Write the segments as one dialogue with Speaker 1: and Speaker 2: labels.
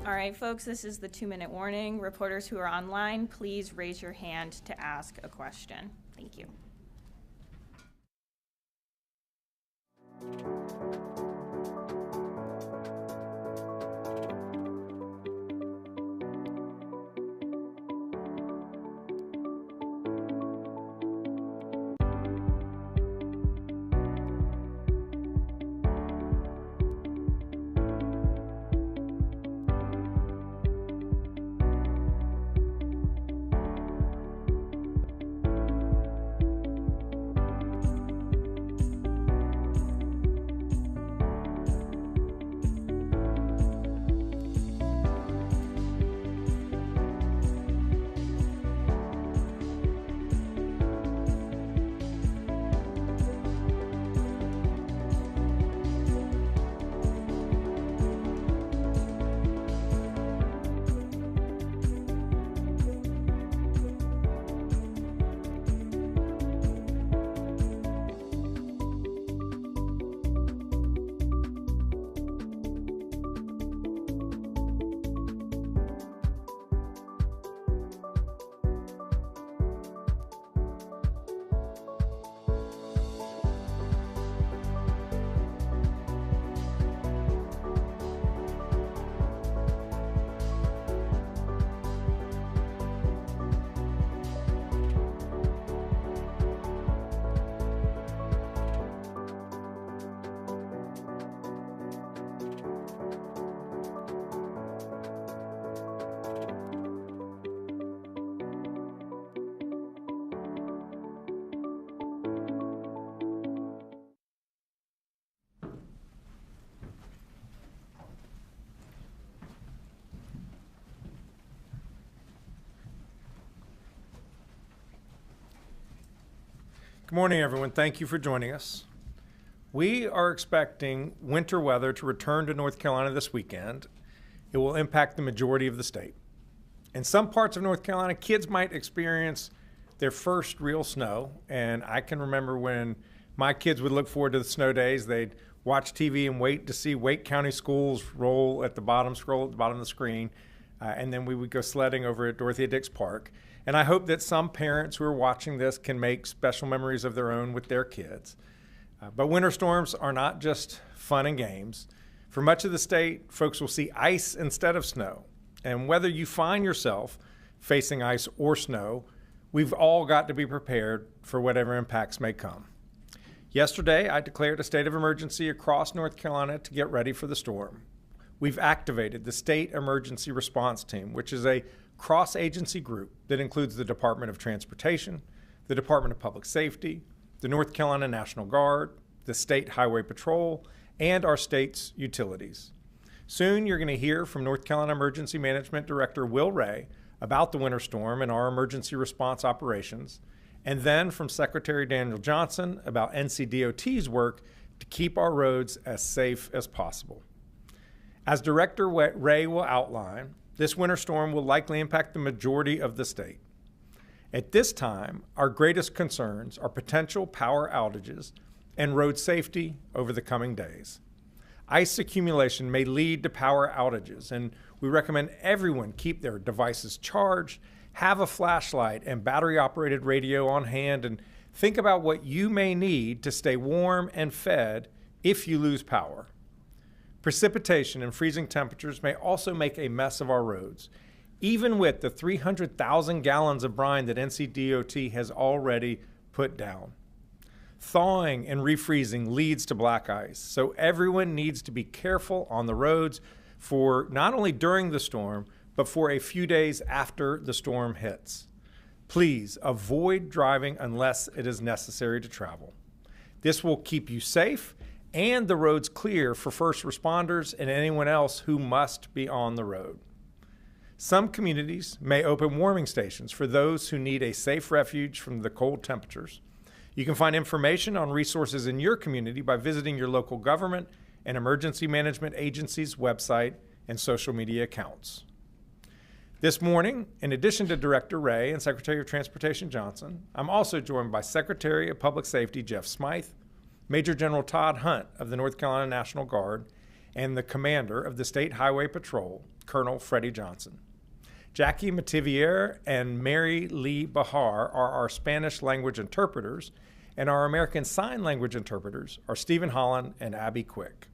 Speaker 1: All right, folks, this is the 2-minute warning. Reporters who are online, please raise your hand to ask a question. Thank you.
Speaker 2: Good morning, everyone. Thank you for joining us. We are expecting winter weather to return to North Carolina this weekend. It will impact the majority of the state. In some parts of North Carolina, kids might experience their first real snow. And I can remember when my kids would look forward to the snow days. They'd watch TV and wait to see Wake County schools scroll at the bottom of the screen. And then we would go sledding over at Dorothea Dix Park. And I hope that some parents who are watching this can make special memories of their own with their kids. But winter storms are not just fun and games. For much of the state, folks will see ice instead of snow. And whether you find yourself facing ice or snow, we've all got to be prepared for whatever impacts may come. Yesterday, I declared a state of emergency across North Carolina to get ready for the storm. We've activated the State Emergency Response Team, which is a cross-agency group that includes the Department of Transportation, the Department of Public Safety, the North Carolina National Guard, the State Highway Patrol, and our state's utilities. Soon you're going to hear from North Carolina Emergency Management Director Will Ray about the winter storm and our emergency response operations, and then from Secretary Daniel Johnson about NCDOT's work to keep our roads as safe as possible. As Director Ray will outline, this winter storm will likely impact the majority of the state. At this time, our greatest concerns are potential power outages and road safety over the coming days. Ice accumulation may lead to power outages, and we recommend everyone keep their devices charged, have a flashlight and battery-operated radio on hand, and think about what you may need to stay warm and fed if you lose power. Precipitation and freezing temperatures may also make a mess of our roads, even with the 300,000 gallons of brine that NCDOT has already put down. Thawing and refreezing leads to black ice, so everyone needs to be careful on the roads for not only during the storm, but for a few days after the storm hits. Please avoid driving unless it is necessary to travel. This will keep you safe and the roads clear for first responders and anyone else who must be on the road. Some communities may open warming stations for those who need a safe refuge from the cold temperatures. You can find information on resources in your community by visiting your local government and emergency management agency's website and social media accounts. This morning, in addition to Director Ray and Secretary of Transportation Johnson, I'm also joined by Secretary of Public Safety Jeff Smythe, Major General Todd Hunt of the North Carolina National Guard, and the commander of the State Highway Patrol, Colonel Freddie Johnson. Jackie Mativier and Mary Lee Bahar are our Spanish language interpreters, and our American Sign Language interpreters are Stephen Holland and Abby Quick.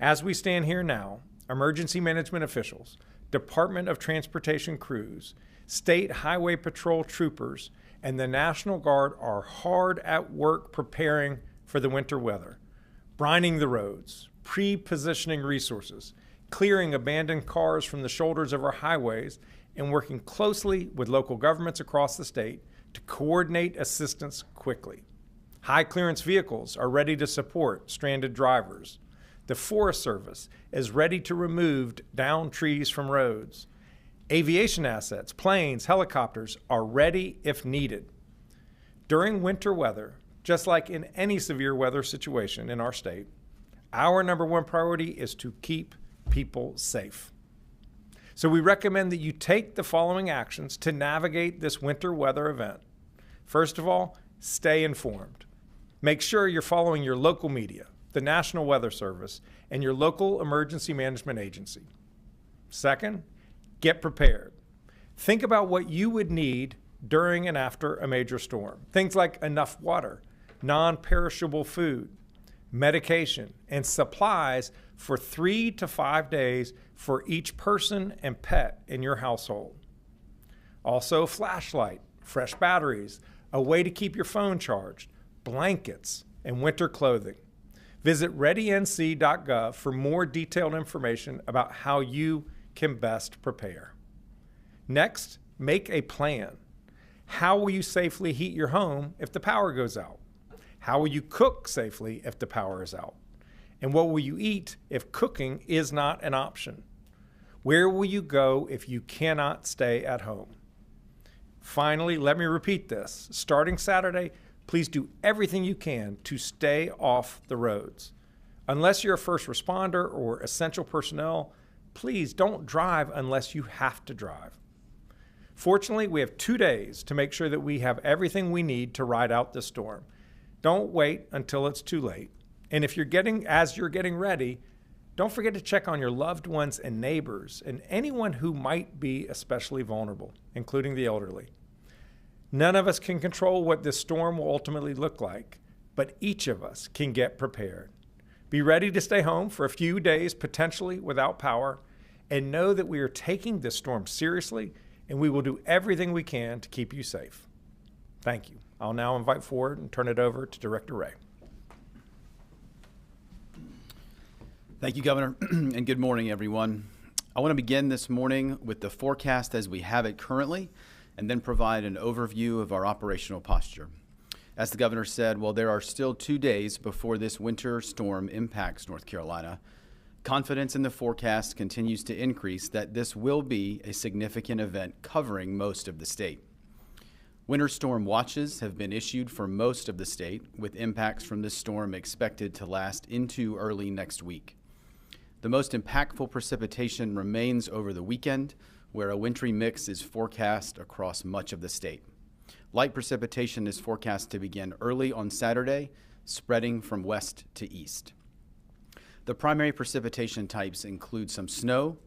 Speaker 2: As we stand here now, emergency management officials, Department of Transportation crews, State Highway Patrol troopers, and the National Guard are hard at work preparing for the winter weather, brining the roads, pre-positioning resources, clearing abandoned cars from the shoulders of our highways, and working closely with local governments across the state to coordinate assistance quickly. High clearance vehicles are ready to support stranded drivers. The Forest Service is ready to remove downed trees from roads. Aviation assets, planes, helicopters are ready if needed. During winter weather, just like in any severe weather situation in our state, our number one priority is to keep people safe. So we recommend that you take the following actions to navigate this winter weather event. First of all, stay informed. Make sure you're following your local media, the National Weather Service, and your local emergency management agency. Second, get prepared. Think about what you would need during and after a major storm. Things like enough water, non-perishable food, medication, and supplies for 3 to 5 days for each person and pet in your household. Also, a flashlight, fresh batteries, a way to keep your phone charged, blankets, and winter clothing. Visit readync.gov for more detailed information about how you can best prepare. Next, make a plan. How will you safely heat your home if the power goes out? How will you cook safely if the power is out? And what will you eat if cooking is not an option? Where will you go if you cannot stay at home? Finally, let me repeat this. Starting Saturday, please do everything you can to stay off the roads. Unless you're a first responder or essential personnel, please don't drive unless you have to drive. Fortunately, we have 2 days to make sure that we have everything we need to ride out this storm. Don't wait until it's too late. And as you're getting ready, don't forget to check on your loved ones and neighbors and anyone who might be especially vulnerable, including the elderly. None of us can control what this storm will ultimately look like, but each of us can get prepared. Be ready to stay home for a few days, potentially without power, and know that we are taking this storm seriously and we will do everything we can to keep you safe. Thank you. I'll now invite forward and turn it over to Director Ray.
Speaker 3: Thank you, Governor, and good morning, everyone. I want to begin this morning with the forecast as we have it currently, and then provide an overview of our operational posture. As the Governor said, while there are still 2 days before this winter storm impacts North Carolina, confidence in the forecast continues to increase that this will be a significant event covering most of the state. Winter storm watches have been issued for most of the state, with impacts from this storm expected to last into early next week. The most impactful precipitation remains over the weekend, where a wintry mix is forecast across much of the state. Light precipitation is forecast to begin early on Saturday, spreading from west to east. The primary precipitation types include some snow,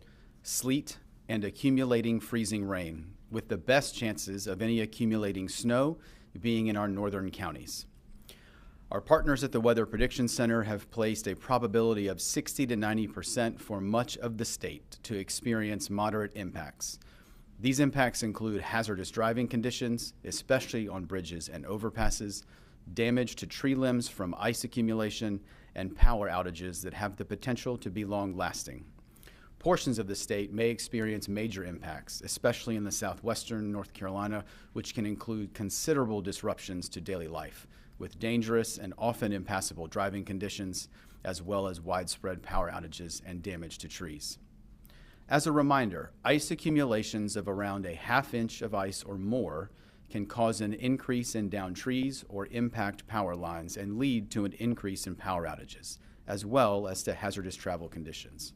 Speaker 3: sleet, and accumulating freezing rain, with the best chances of any accumulating snow being in our northern counties. Our partners at the Weather Prediction Center have placed a probability of 60 to 90% for much of the state to experience moderate impacts. These impacts include hazardous driving conditions, especially on bridges and overpasses, damage to tree limbs from ice accumulation, and power outages that have the potential to be long-lasting. Portions of the state may experience major impacts, especially in the southwestern North Carolina, which can include considerable disruptions to daily life, with dangerous and often impassable driving conditions, as well as widespread power outages and damage to trees. As a reminder, ice accumulations of around a ½ inch of ice or more can cause an increase in downed trees or impact power lines and lead to an increase in power outages, as well as to hazardous travel conditions.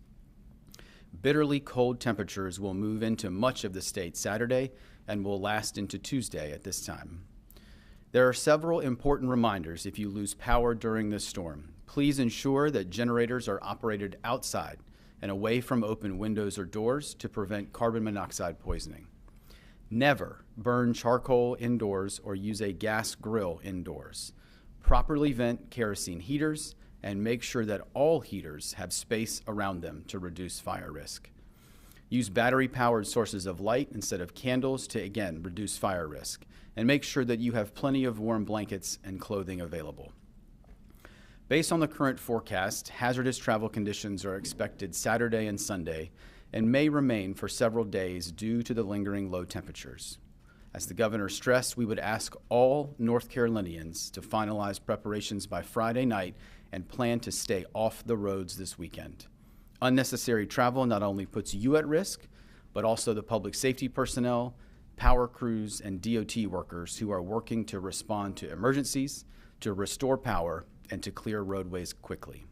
Speaker 3: Bitterly cold temperatures will move into much of the state Saturday and will last into Tuesday at this time. There are several important reminders if you lose power during this storm. Please ensure that generators are operated outside and away from open windows or doors to prevent carbon monoxide poisoning. Never burn charcoal indoors or use a gas grill indoors. Properly vent kerosene heaters and make sure that all heaters have space around them to reduce fire risk. Use battery-powered sources of light instead of candles to, again, reduce fire risk. And make sure that you have plenty of warm blankets and clothing available. Based on the current forecast, hazardous travel conditions are expected Saturday and Sunday and may remain for several days due to the lingering low temperatures. As the governor stressed, we would ask all North Carolinians to finalize preparations by Friday night and plan to stay off the roads this weekend. Unnecessary travel not only puts you at risk, but also the public safety personnel, power crews, and DOT workers who are working to respond to emergencies, to restore power, and to clear roadways quickly.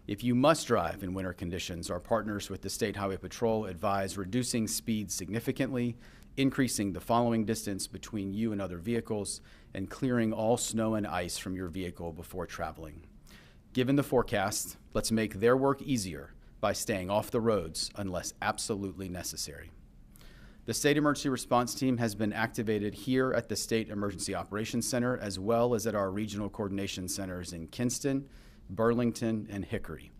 Speaker 3: If you must drive in winter conditions, our partners with the State Highway Patrol advise reducing speed significantly, increasing the following distance between you and other vehicles, and clearing all snow and ice from your vehicle before traveling. Given the forecast, let's make their work easier by staying off the roads unless absolutely necessary. The State Emergency Response Team has been activated here at the State Emergency Operations Center as well as at our regional coordination centers in Kinston, Burlington, and Hickory.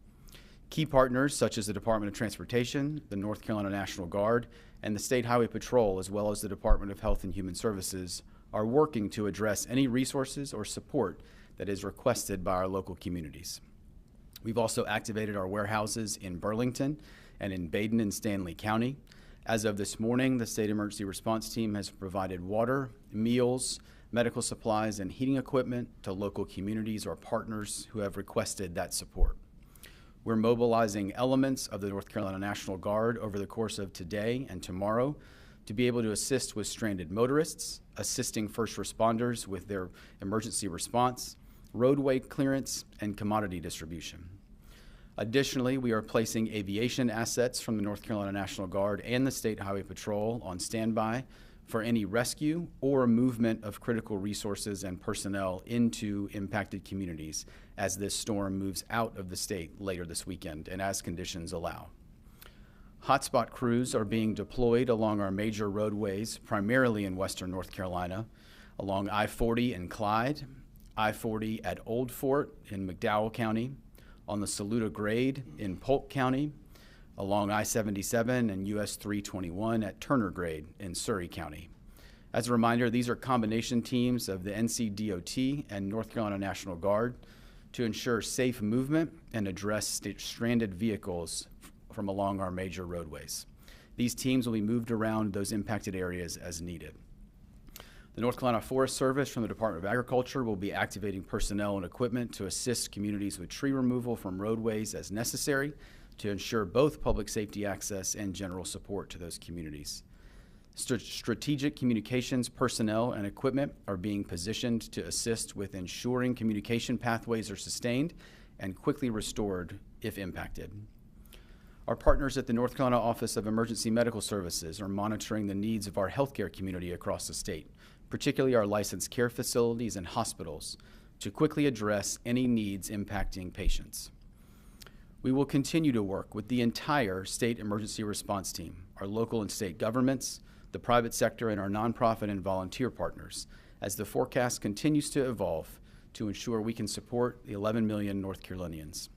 Speaker 3: Key partners such as the Department of Transportation, the North Carolina National Guard, and the State Highway Patrol, as well as the Department of Health and Human Services, are working to address any resources or support that is requested by our local communities. We've also activated our warehouses in Burlington and in Baden and Stanley County. As of this morning, the State Emergency Response Team has provided water, meals, medical supplies, and heating equipment to local communities or partners who have requested that support. We're mobilizing elements of the North Carolina National Guard over the course of today and tomorrow to be able to assist with stranded motorists, assisting first responders with their emergency response, roadway clearance, and commodity distribution. Additionally, we are placing aviation assets from the North Carolina National Guard and the State Highway Patrol on standby for any rescue or movement of critical resources and personnel into impacted communities as this storm moves out of the state later this weekend and as conditions allow. Hotspot crews are being deployed along our major roadways, primarily in western North Carolina, along I-40 in Clyde, I-40 at Old Fort in McDowell County, on the Saluda Grade in Polk County, along I-77 and US 321 at Turner Grade in Surrey County. As a reminder, these are combination teams of the NCDOT and North Carolina National Guard to ensure safe movement and address stranded vehicles from along our major roadways. These teams will be moved around those impacted areas as needed. The North Carolina Forest Service from the Department of Agriculture will be activating personnel and equipment to assist communities with tree removal from roadways as necessary to ensure both public safety access and general support to those communities. Strategic communications personnel and equipment are being positioned to assist with ensuring communication pathways are sustained and quickly restored if impacted. Our partners at the North Carolina Office of Emergency Medical Services are monitoring the needs of our healthcare community across the state, particularly our licensed care facilities and hospitals, to quickly address any needs impacting patients. We will continue to work with the entire State Emergency Response Team, our local and state governments, the private sector, and our nonprofit and volunteer partners as the forecast continues to evolve to ensure we can support the 11 million North Carolinians.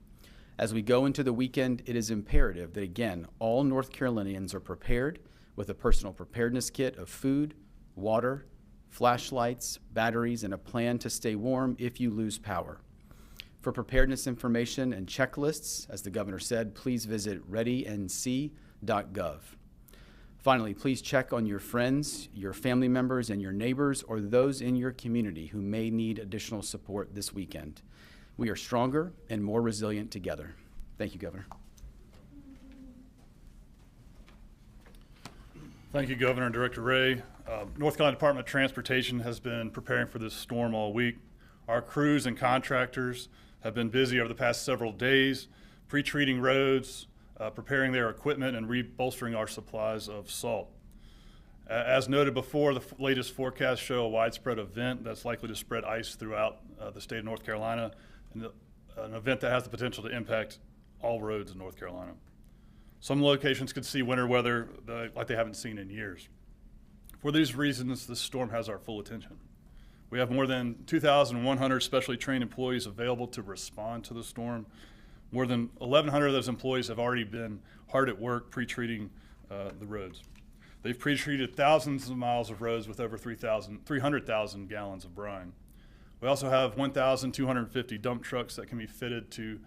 Speaker 3: As we go into the weekend, it is imperative that, again, all North Carolinians are prepared with a personal preparedness kit of food, water, flashlights, batteries, and a plan to stay warm if you lose power. For preparedness information and checklists, as the governor said, please visit readync.gov. Finally, please check on your friends, your family members, and your neighbors, or those in your community who may need additional support this weekend. We are stronger and more resilient together. Thank you, Governor.
Speaker 4: Thank you, Governor and Director Ray. North Carolina Department of Transportation has been preparing for this storm all week. Our crews and contractors have been busy over the past several days, pre-treating roads, preparing their equipment, and rebolstering our supplies of salt. As noted before, the latest forecasts show a widespread event that's likely to spread ice throughout the state of North Carolina. And an event that has the potential to impact all roads in North Carolina. Some locations could see winter weather like they haven't seen in years. For these reasons, this storm has our full attention. We have more than 2,100 specially trained employees available to respond to the storm. More than 1,100 of those employees have already been hard at work pre-treating the roads. They've pre-treated thousands of miles of roads with over 300,000 gallons of brine. We also have 1,250 dump trucks that can be fitted to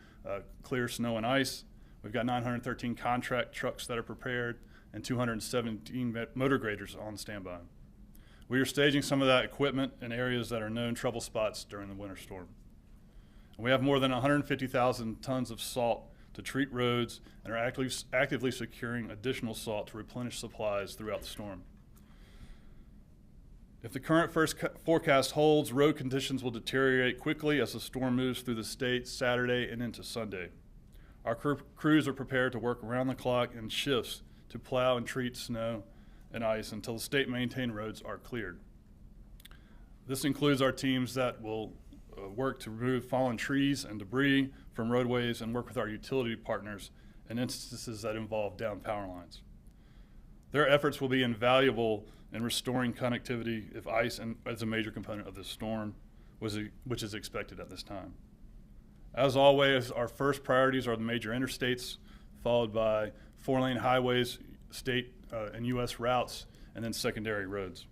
Speaker 4: clear snow and ice. We've got 913 contract trucks that are prepared and 217 motor graders on standby. We are staging some of that equipment in areas that are known trouble spots during the winter storm. And we have more than 150,000 tons of salt to treat roads and are actively securing additional salt to replenish supplies throughout the storm. If the current forecast holds, road conditions will deteriorate quickly as the storm moves through the state Saturday and into Sunday. Our crews are prepared to work around the clock in shifts to plow and treat snow and ice until the state-maintained roads are cleared. This includes our teams that will work to remove fallen trees and debris from roadways and work with our utility partners in instances that involve downed power lines. Their efforts will be invaluable in restoring connectivity if ice is a major component of this storm, which is expected at this time. As always, our first priorities are the major interstates, followed by 4-lane highways, state and U.S. routes, and then secondary roads.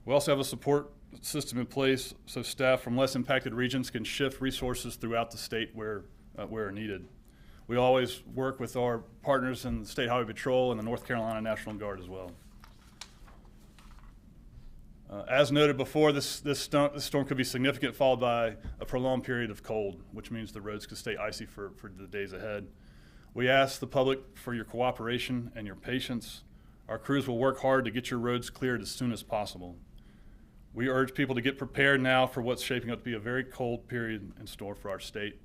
Speaker 4: We also have a support system in place so staff from less impacted regions can shift resources throughout the state where needed. We always work with our partners in the State Highway Patrol and the North Carolina National Guard as well. As noted before, this storm could be significant, followed by a prolonged period of cold, which means the roads could stay icy for the days ahead. We ask the public for your cooperation and your patience. Our crews will work hard to get your roads cleared as soon as possible. We urge people to get prepared now for what's shaping up to be a very cold period in store for our state.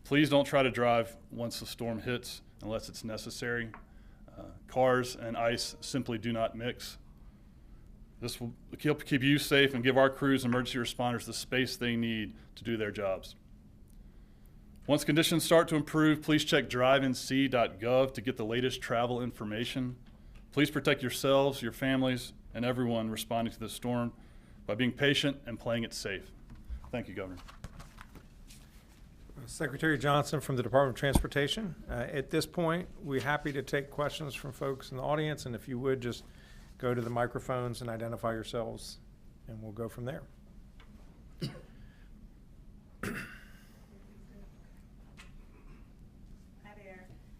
Speaker 4: Please don't try to drive once the storm hits unless it's necessary. Cars and ice simply do not mix. This will keep you safe and give our crews and emergency responders the space they need to do their jobs. Once conditions start to improve, please check drivenc.gov to get the latest travel information. Please protect yourselves, your families, and everyone responding to this storm by being patient and playing it safe. Thank you, Governor.
Speaker 2: Secretary Johnson from the Department of Transportation. At this point, we're happy to take questions from folks in the audience, and if you would just go to the microphones and identify yourselves, and we'll go from there.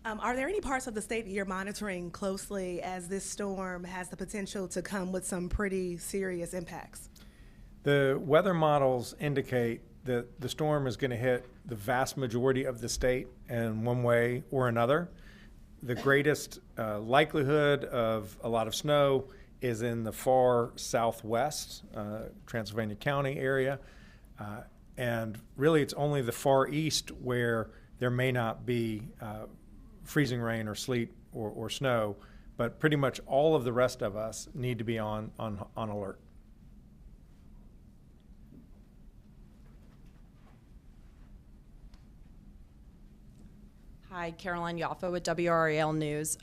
Speaker 5: Are there any parts of the state that you're monitoring closely as this storm has the potential to come with some pretty serious impacts?
Speaker 2: The weather models indicate that the storm is going to hit the vast majority of the state in one way or another. The greatest likelihood of a lot of snow is in the far southwest, Transylvania County area. And really it's only the far east where there may not be freezing rain or sleet or snow, but pretty much all of the rest of us need to be on alert.
Speaker 6: Hi, Caroline Yaffa with WRAL News.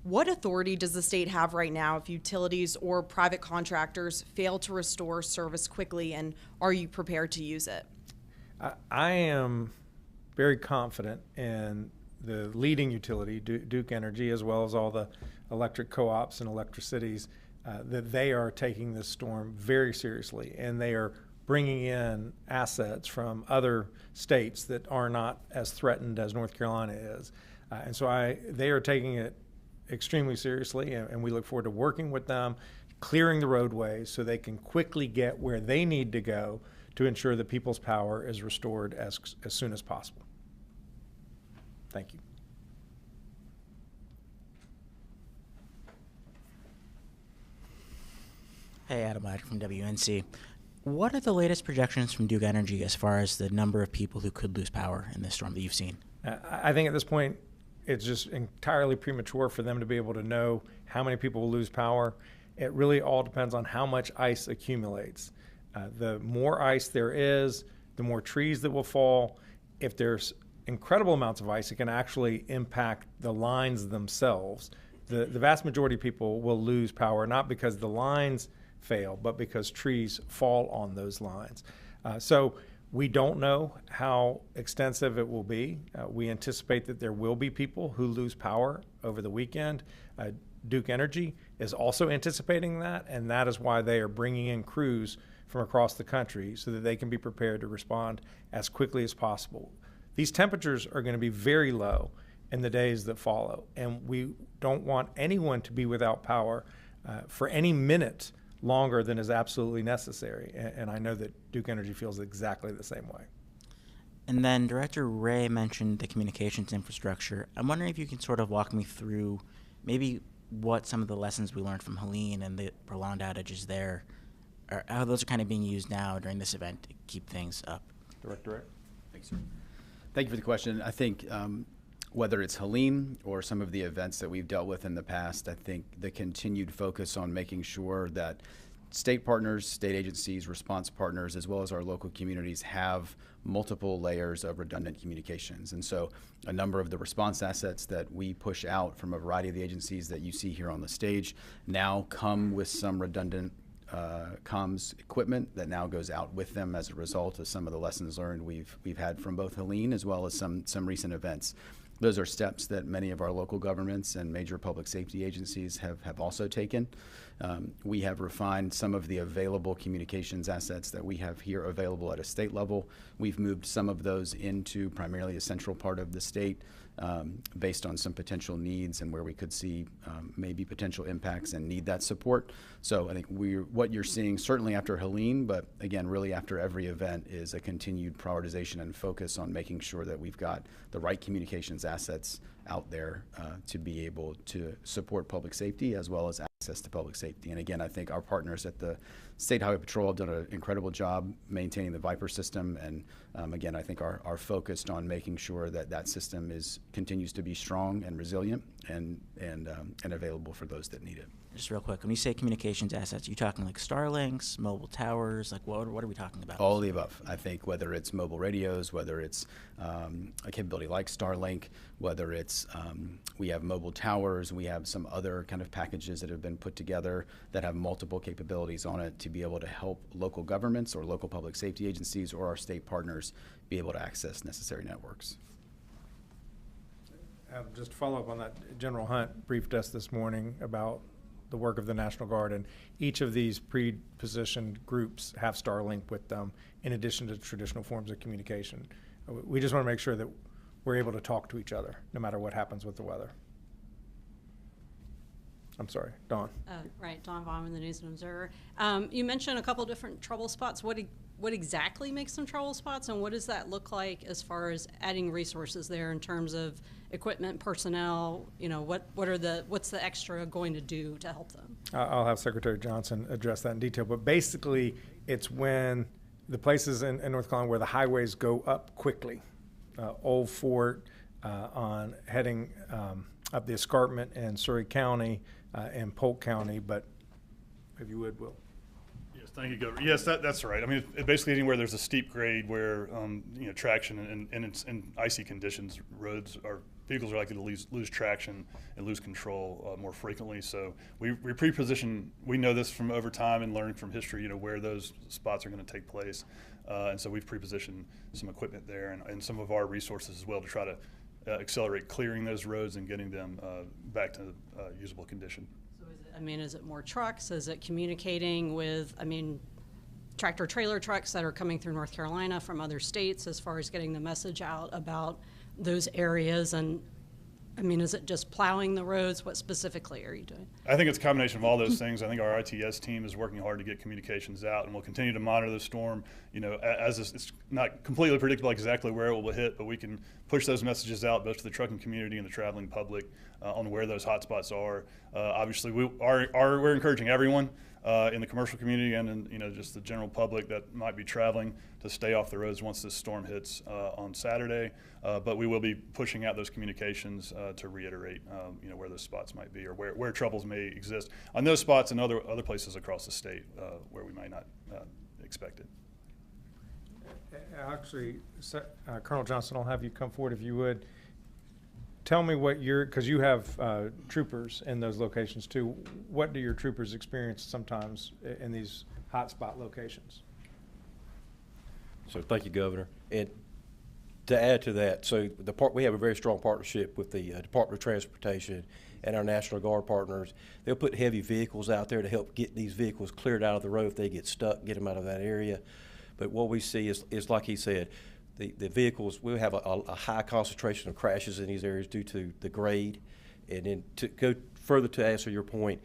Speaker 6: What authority does the state have right now if utilities or private contractors fail to restore service quickly, and are you prepared to use it?
Speaker 2: I am very confident in the leading utility, Duke Energy, as well as all the electric co-ops and electricities, that they are taking this storm very seriously, and they are bringing in assets from other states that are not as threatened as North Carolina is. And so they are taking it extremely seriously, and we look forward to working with them, clearing the roadways so they can quickly get where they need to go to ensure that people's power is restored as soon as possible. Thank you.
Speaker 7: Hey, Adam Ladd from WNC. What are the latest projections from Duke Energy as far as the number of people who could lose power in this storm that you've seen?
Speaker 2: I think at this point, it's just entirely premature for them to be able to know how many people will lose power. It really all depends on how much ice accumulates. The more ice there is, the more trees that will fall. If there's incredible amounts of ice, it can actually impact the lines themselves. The vast majority of people will lose power, not because the lines fail, but because trees fall on those lines. So we don't know how extensive it will be. We anticipate that there will be people who lose power over the weekend. Duke Energy is also anticipating that, and that is why they are bringing in crews from across the country so that they can be prepared to respond as quickly as possible. These temperatures are going to be very low in the days that follow, and we don't want anyone to be without power for any minute longer than is absolutely necessary. And I know that Duke Energy feels exactly the same way.
Speaker 7: And then Director Ray mentioned the communications infrastructure. I'm wondering if you can sort of walk me through maybe what some of the lessons we learned from Helene and the prolonged outages there, or how those are kind of being used now during this event to keep things up.
Speaker 2: Director Ray?
Speaker 3: Thanks, sir. Thank you for the question. I think whether it's Helene or some of the events that we've dealt with in the past, I think the continued focus on making sure that state partners, state agencies, response partners, as well as our local communities have multiple layers of redundant communications. And so a number of the response assets that we push out from a variety of the agencies that you see here on the stage now come with some redundant comms equipment that now goes out with them as a result of some of the lessons learned we've had from both Helene as well as some recent events. Those are steps that many of our local governments and major public safety agencies have also taken. We have refined some of the available communications assets that we have here available at a state level. We've moved some of those into primarily a central part of the state based on some potential needs and where we could see maybe potential impacts and need that support. So I think what you're seeing certainly after Helene, but again, really after every event, is a continued prioritization and focus on making sure that we've got the right communications assets out there to be able to support public safety as well as access to public safety. And again, I think our partners at the State Highway Patrol have done an incredible job maintaining the Viper system. And again, I think are focused on making sure that that system continues to be strong and resilient and available for those that need it.
Speaker 7: Just real quick, when you say communications assets, are you talking like Starlinks, mobile towers? Like what are we talking about?
Speaker 3: All of the above. I think whether it's mobile radios, whether it's a capability like Starlink, whether it's we have mobile towers, we have some other kind of packages that have been put together that have multiple capabilities on it to be able to help local governments or local public safety agencies or our state partners be able to access necessary networks.
Speaker 2: Just to follow up on that, General Hunt briefed us this morning about the work of the National Guard, and each of these pre-positioned groups have Starlink with them in addition to traditional forms of communication. We just want to make sure that we're able to talk to each other no matter what happens with the weather. I'm sorry, Dawn.
Speaker 8: Right, Dawn Vaughn, the News and Observer. You mentioned a couple different trouble spots. What exactly makes them trouble spots, and what does that look like as far as adding resources there in terms of equipment, personnel? You know, what's the extra going to do to help them?
Speaker 2: I'll have Secretary Johnson address that in detail, but basically it's when the places in North Carolina where the highways go up quickly, Old Fort, on heading up the escarpment in Surrey County and Polk County, but if you would, Will.
Speaker 4: Yes, thank you, Governor. Yes, that's right. I mean, basically anywhere there's a steep grade where traction and it's in icy conditions, vehicles are likely to lose traction and lose control more frequently. So we pre-position. We know this from over time and learning from history, where those spots are going to take place, and so we've pre-positioned some equipment there and some of our resources as well to try to accelerate clearing those roads and getting them back to usable condition.
Speaker 8: So is it more trucks? Is it communicating with, tractor trailer trucks that are coming through North Carolina from other states as far as getting the message out about those areas? And is it just plowing the roads? What specifically are you doing?
Speaker 4: I think it's a combination of all those things. I think our ITS team is working hard to get communications out, and we'll continue to monitor the storm. As it's not completely predictable exactly where it will hit, but we can push those messages out both to the trucking community and the traveling public on where those hotspots are. Obviously, we're encouraging everyone in the commercial community and in, just the general public that might be traveling to stay off the roads once this storm hits on Saturday. But we will be pushing out those communications to reiterate, where those spots might be or where troubles may exist on those spots and other places across the state where we might not expect it.
Speaker 2: Actually, Colonel Johnson, I'll have you come forward if you would. Tell me what because you have troopers in those locations too. What do your troopers experience sometimes in these hotspot locations?
Speaker 9: So thank you, Governor. And to add to that, so we have a very strong partnership with the Department of Transportation and our National Guard partners. They'll put heavy vehicles out there to help get these vehicles cleared out of the road if they get stuck, get them out of that area. But what we see is like he said, the vehicles, we have a high concentration of crashes in these areas due to the grade. And then to go further to answer your point,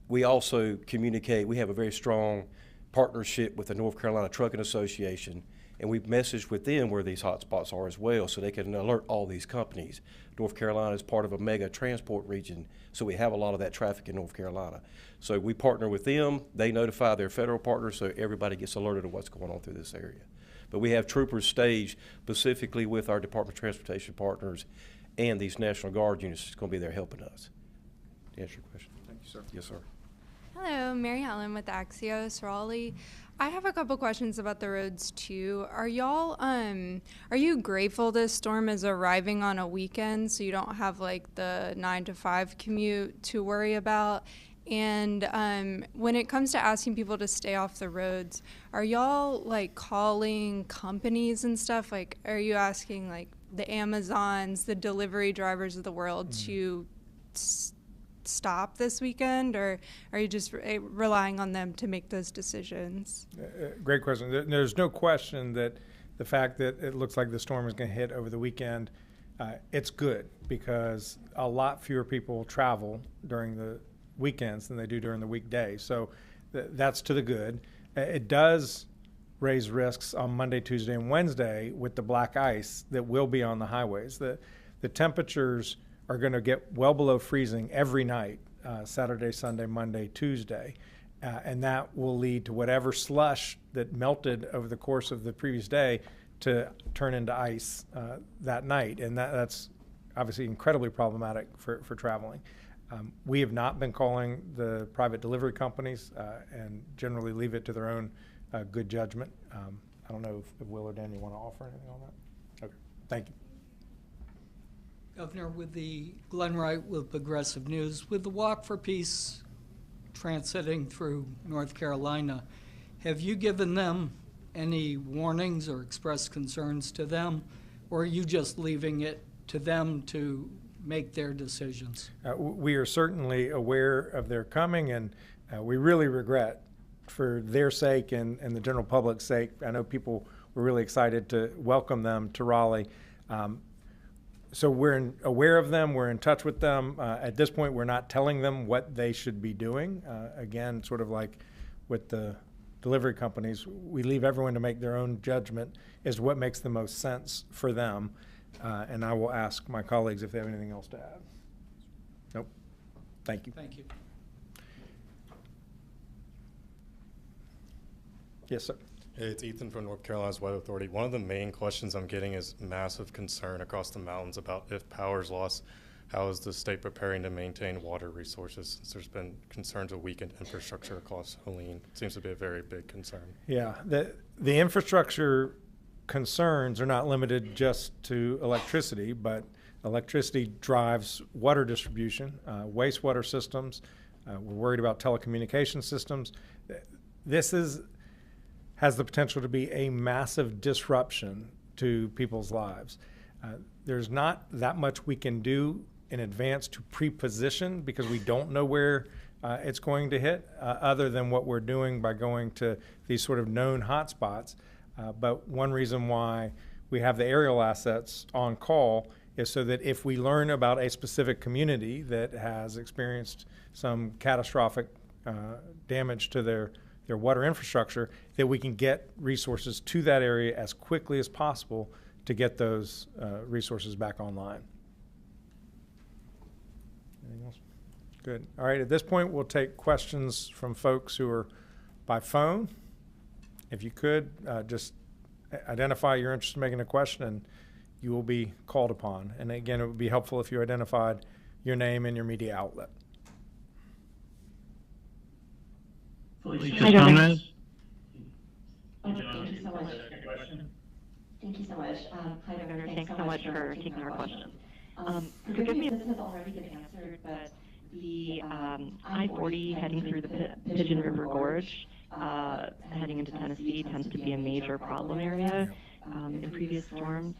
Speaker 9: we also communicate. We have a very strong partnership with the North Carolina Trucking Association, and we've messaged with them where these hot spots are as well, so they can alert all these companies. North Carolina is part of a mega transport region, so we have a lot of that traffic in North Carolina. So we partner with them, they notify their federal partners, so everybody gets alerted of what's going on through this area. But we have troopers staged specifically with our Department of Transportation partners and these National Guard units that's going to be there helping us. To answer your question.
Speaker 2: Thank you, sir.
Speaker 9: Yes, sir.
Speaker 10: Hello, Mary Helen with Axios Raleigh. I have a couple questions about the roads too. Are you grateful this storm is arriving on a weekend so you don't have like the 9 to 5 commute to worry about? And when it comes to asking people to stay off the roads, are y'all like calling companies and stuff? Like, are you asking like the Amazons, the delivery drivers of the world to stop this weekend, or are you just relying on them to make those decisions?
Speaker 2: Great question. There's no question that the fact that it looks like the storm is going to hit over the weekend, it's good because a lot fewer people travel during the weekends than they do during the weekdays. So that's to the good. It does raise risks on Monday, Tuesday, and Wednesday with the black ice that will be on the highways. The temperatures are going to get well below freezing every night, Saturday, Sunday, Monday, Tuesday. And that will lead to whatever slush that melted over the course of the previous day to turn into ice that night. And that's obviously incredibly problematic for traveling. We have not been calling the private delivery companies and generally leave it to their own good judgment. I don't know if Will or Dan, you want to offer anything on that? Okay, thank you.
Speaker 11: Governor, with the Glenn Wright with Progressive News, with the Walk for Peace transiting through North Carolina, have you given them any warnings or expressed concerns to them, or are you just leaving it to them to make their decisions?
Speaker 2: We are certainly aware of their coming, and we really regret for their sake and the general public's sake. I know people were really excited to welcome them to Raleigh. So we're aware of them. We're in touch with them. At this point, we're not telling them what they should be doing. Again, sort of like with the delivery companies, we leave everyone to make their own judgment as to what makes the most sense for them. And I will ask my colleagues if they have anything else to add. Nope. Thank you.
Speaker 11: Thank you.
Speaker 2: Yes, sir.
Speaker 12: Hey, it's Ethan from North Carolina's Weather Authority. One of the main questions I'm getting is massive concern across the mountains about if power is lost, how is the state preparing to maintain water resources? Since there's been concerns of weakened infrastructure across Helene. It seems to be a very big concern. Yeah, the infrastructure concerns are not limited just to electricity, but electricity drives water distribution, wastewater systems. We're worried about telecommunication systems. This has the potential to be a massive disruption to people's lives. There's not that much we can do in advance to pre-position because we don't know where it's going to hit other than what we're doing by going to these sort of known hotspots. But one reason why we have the aerial assets on call is so that if we learn about a specific community that has experienced some catastrophic damage to their water infrastructure, that we can get resources to that area as quickly as possible to get those resources back online. Anything else? Good. All right, at this point, we'll take questions from folks who are by phone. If you could, just identify your interest in making a question, and you will be called upon. And again, it would be helpful if you identified your name and your media outlet.
Speaker 13: Felicia Gomez. Thank you so much. Thank you so much. Hi, Governor. Thanks so much for taking our questions. Forgive me if this has already been answered, but the I-40 heading through the Pigeon River Gorge, heading into Tennessee, tends to be a major problem area in previous storms.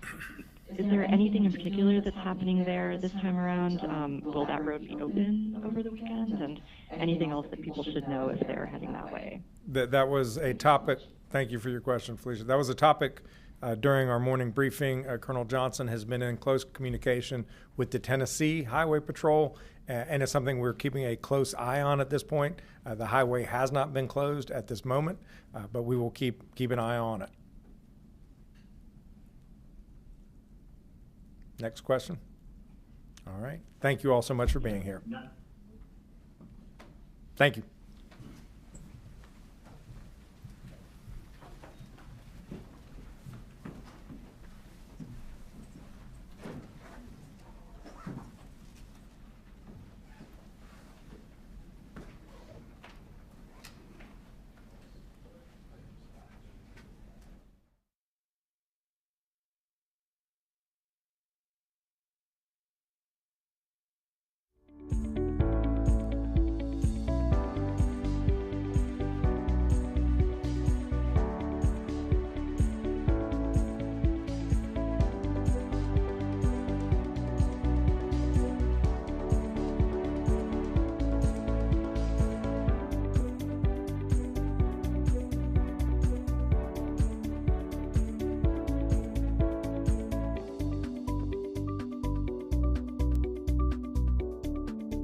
Speaker 13: Is there anything in particular that's happening there this time around? Will that road be open over the weekend? And anything else that people should know if they're heading that way?
Speaker 2: That was a topic. Thank you for your question, Felicia. That was a topic during our morning briefing. Colonel Johnson has been in close communication with the Tennessee Highway Patrol, and it's something we're keeping a close eye on at this point. The highway has not been closed at this moment, but we will keep an eye on it. Next question. All right. Thank you all so much for being here. Thank you.